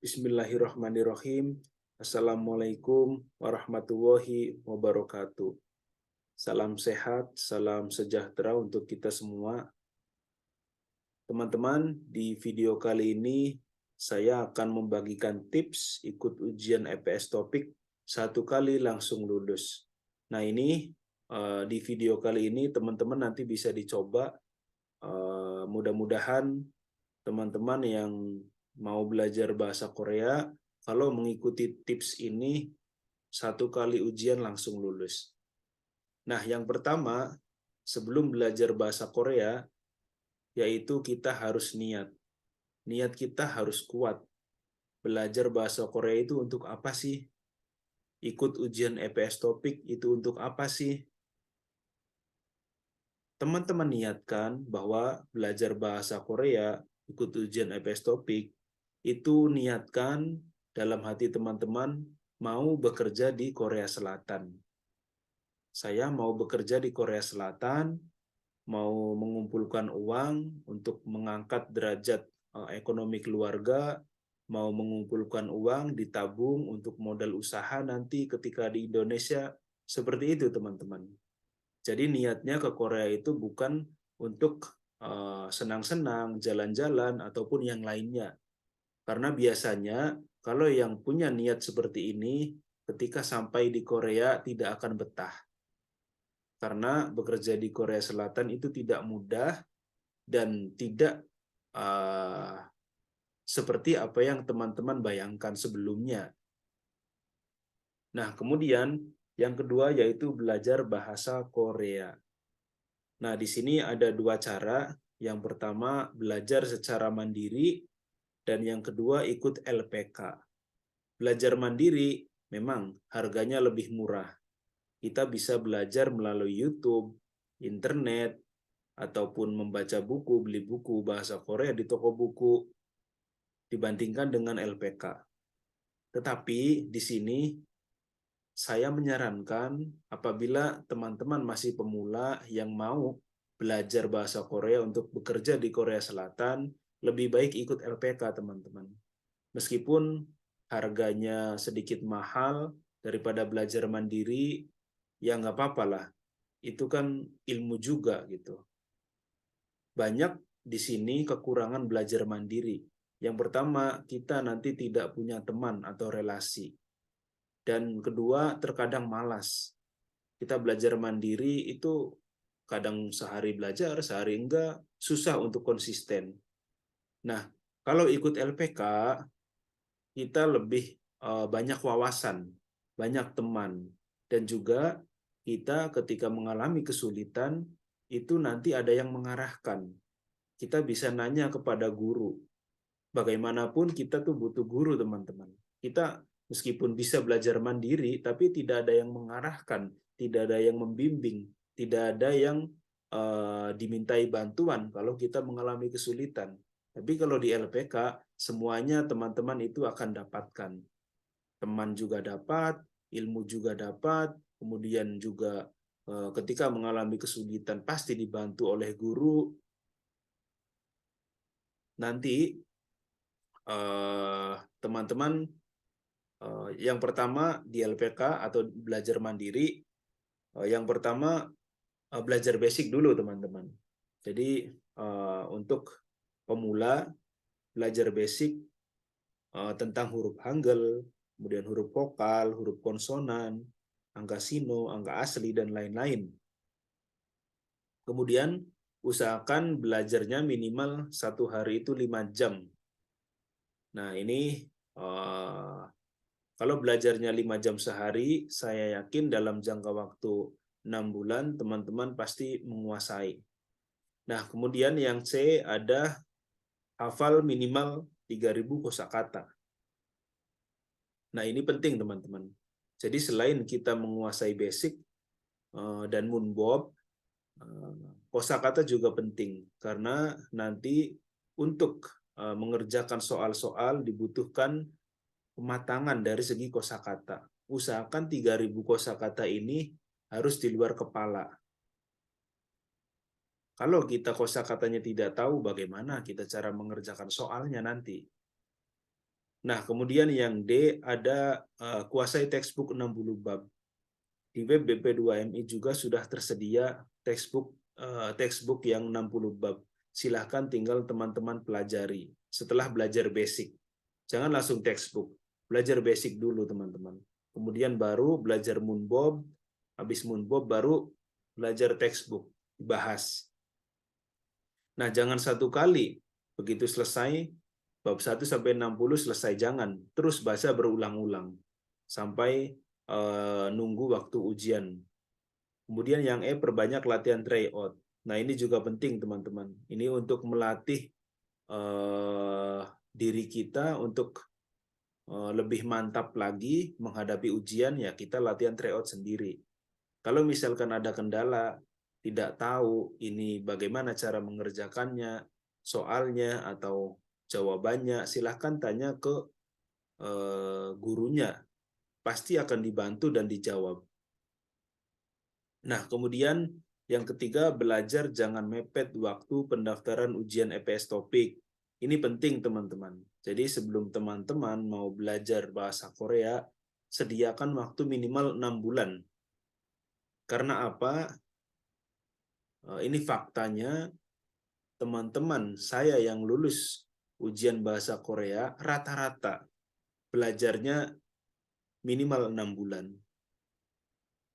Bismillahirrahmanirrahim. Assalamualaikum warahmatullahi wabarakatuh. Salam sehat, salam sejahtera untuk kita semua. Teman-teman, di video kali ini saya akan membagikan tips ikut ujian EPS topik 1 kali langsung lulus. Nah ini di video kali ini teman-teman nanti bisa dicoba. Mudah-mudahan teman-teman yang mau belajar bahasa Korea, kalau mengikuti tips ini 1 kali ujian langsung lulus. Nah, yang pertama, sebelum belajar bahasa Korea, yaitu kita harus niat. Niat kita harus kuat. Belajar bahasa Korea itu untuk apa sih? Ikut ujian EPS topik itu untuk apa sih? Teman-teman niatkan bahwa belajar bahasa Korea, ikut ujian EPS topik, itu niatkan dalam hati teman-teman mau bekerja di Korea Selatan. Saya mau bekerja di Korea Selatan, mau mengumpulkan uang untuk mengangkat derajat ekonomi keluarga, mau mengumpulkan uang ditabung untuk modal usaha nanti ketika di Indonesia. Seperti itu teman-teman. Jadi niatnya ke Korea itu bukan untuk senang-senang, jalan-jalan, ataupun yang lainnya. Karena biasanya kalau yang punya niat seperti ini, ketika sampai di Korea tidak akan betah. Karena bekerja di Korea Selatan itu tidak mudah dan tidak seperti apa yang teman-teman bayangkan sebelumnya. Nah, kemudian yang kedua yaitu belajar bahasa Korea. Nah, di sini ada 2 cara. Yang pertama, belajar secara mandiri, dan yang kedua, ikut LPK. Belajar mandiri memang harganya lebih murah. Kita bisa belajar melalui YouTube, internet, ataupun membaca buku, beli buku bahasa Korea di toko buku, dibandingkan dengan LPK. Tetapi di sini saya menyarankan apabila teman-teman masih pemula yang mau belajar bahasa Korea untuk bekerja di Korea Selatan, lebih baik ikut LPK, teman-teman. Meskipun harganya sedikit mahal daripada belajar mandiri, ya nggak apa-apa lah. Itu kan ilmu juga gitu. Banyak di sini kekurangan belajar mandiri. Yang pertama, kita nanti tidak punya teman atau relasi. Dan kedua, terkadang malas. Kita belajar mandiri itu kadang sehari belajar, sehari enggak, susah untuk konsisten. Nah, kalau ikut LPK, kita lebih banyak wawasan, banyak teman, dan juga kita ketika mengalami kesulitan, itu nanti ada yang mengarahkan. Kita bisa nanya kepada guru. Bagaimanapun kita tuh butuh guru, teman-teman. Kita meskipun bisa belajar mandiri, tapi tidak ada yang mengarahkan, tidak ada yang membimbing, tidak ada yang dimintai bantuan kalau kita mengalami kesulitan. Tapi kalau di LPK, semuanya teman-teman itu akan dapatkan. Teman juga dapat, ilmu juga dapat, kemudian juga ketika mengalami kesulitan pasti dibantu oleh guru. Nanti teman-teman yang pertama di LPK atau belajar mandiri, yang pertama belajar basic dulu, teman-teman. Jadi untuk pemula belajar basic tentang huruf Hangul, kemudian huruf vokal, huruf konsonan, angka sino, angka asli, dan lain-lain. Kemudian usahakan belajarnya minimal 1 hari itu 5 jam. Nah ini kalau belajarnya 5 jam sehari, saya yakin dalam jangka waktu 6 bulan, teman-teman pasti menguasai. Nah, kemudian yang C ada hafal minimal 3.000 kosakata. Nah, ini penting, teman-teman. Jadi selain kita menguasai basic dan moonbob, kosakata juga penting. Karena nanti untuk mengerjakan soal-soal dibutuhkan kematangan dari segi kosakata. Usahakan 3.000 kosakata ini harus di luar kepala. Kalau kita kosakatanya tidak tahu, bagaimana kita cara mengerjakan soalnya nanti? Nah, kemudian yang D ada kuasai textbook 60 bab. Di web BP2MI juga sudah tersedia textbook yang 60 bab. Silahkan tinggal teman-teman pelajari setelah belajar basic. Jangan langsung textbook. Belajar basic dulu, teman-teman. Kemudian baru belajar Moonbob, habis Moonbob baru belajar textbook, dibahas. Nah, jangan satu kali begitu selesai bab 1 sampai 60 selesai, jangan. Terus baca berulang-ulang sampai nunggu waktu ujian. Kemudian yang E, perbanyak latihan tryout. Nah, ini juga penting, teman-teman. Ini untuk melatih diri kita untuk lebih mantap lagi menghadapi ujian, ya kita latihan tryout sendiri. Kalau misalkan ada kendala, tidak tahu ini bagaimana cara mengerjakannya, soalnya atau jawabannya, silahkan tanya ke gurunya. Pasti akan dibantu dan dijawab. Nah, kemudian yang ketiga, belajar jangan mepet waktu pendaftaran ujian EPS topik. Ini penting, teman-teman. Jadi sebelum teman-teman mau belajar bahasa Korea, sediakan waktu minimal 6 bulan. Karena apa? Ini faktanya, teman-teman saya yang lulus ujian bahasa Korea, rata-rata belajarnya minimal 6 bulan.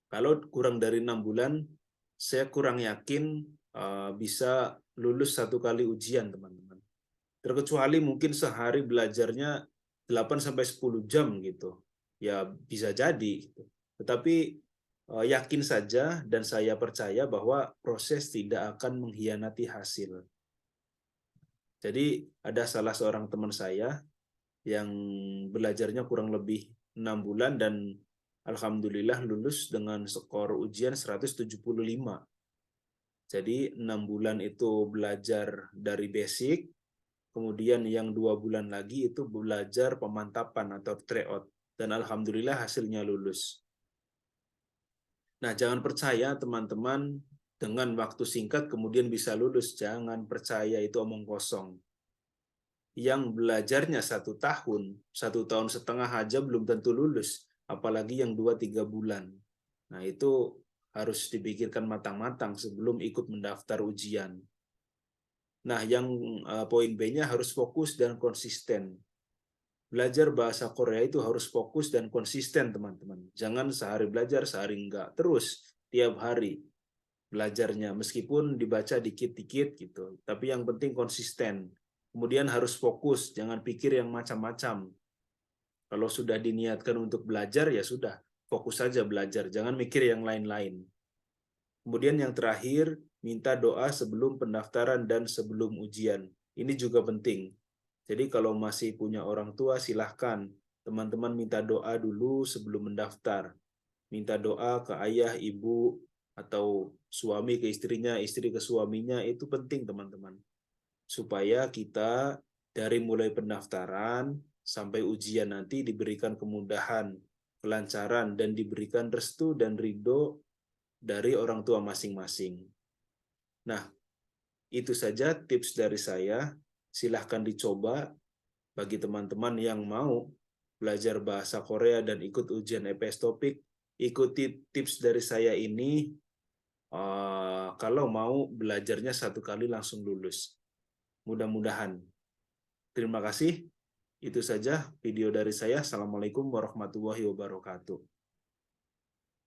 Kalau kurang dari 6 bulan, saya kurang yakin bisa lulus satu kali ujian, teman-teman. Terkecuali mungkin sehari belajarnya 8-10 jam gitu. Ya bisa jadi gitu. Tetapi yakin saja dan saya percaya bahwa proses tidak akan mengkhianati hasil. Jadi ada salah seorang teman saya yang belajarnya kurang lebih 6 bulan dan alhamdulillah lulus dengan skor ujian 175. Jadi 6 bulan itu belajar dari basic, kemudian yang 2 bulan lagi itu belajar pemantapan atau tryout. Dan alhamdulillah hasilnya lulus. Nah, jangan percaya teman-teman dengan waktu singkat kemudian bisa lulus. Jangan percaya, itu omong kosong. Yang belajarnya 1 tahun 1 tahun setengah aja belum tentu lulus, apalagi yang 2-3 bulan. Nah, itu harus dipikirkan matang-matang sebelum ikut mendaftar ujian. Nah, yang poin B-nya harus fokus dan konsisten. Belajar bahasa Korea itu harus fokus dan konsisten, teman-teman. Jangan sehari belajar, sehari enggak. Terus tiap hari belajarnya, meskipun dibaca dikit-dikit gitu. Tapi yang penting konsisten. Kemudian harus fokus, jangan pikir yang macam-macam. Kalau sudah diniatkan untuk belajar, ya sudah, fokus saja belajar. Jangan mikir yang lain-lain. Kemudian yang terakhir, minta doa sebelum pendaftaran dan sebelum ujian. Ini juga penting. Jadi kalau masih punya orang tua, silahkan teman-teman minta doa dulu sebelum mendaftar. Minta doa ke ayah, ibu, atau suami ke istrinya, istri ke suaminya, itu penting, teman-teman. Supaya kita dari mulai pendaftaran sampai ujian nanti diberikan kemudahan, kelancaran, dan diberikan restu dan ridho dari orang tua masing-masing. Nah, itu saja tips dari saya. Silahkan dicoba bagi teman-teman yang mau belajar bahasa Korea dan ikut ujian EPS topik. Ikuti tips dari saya ini kalau mau belajarnya satu kali langsung lulus. Mudah-mudahan. Terima kasih. Itu saja video dari saya. Assalamualaikum warahmatullahi wabarakatuh.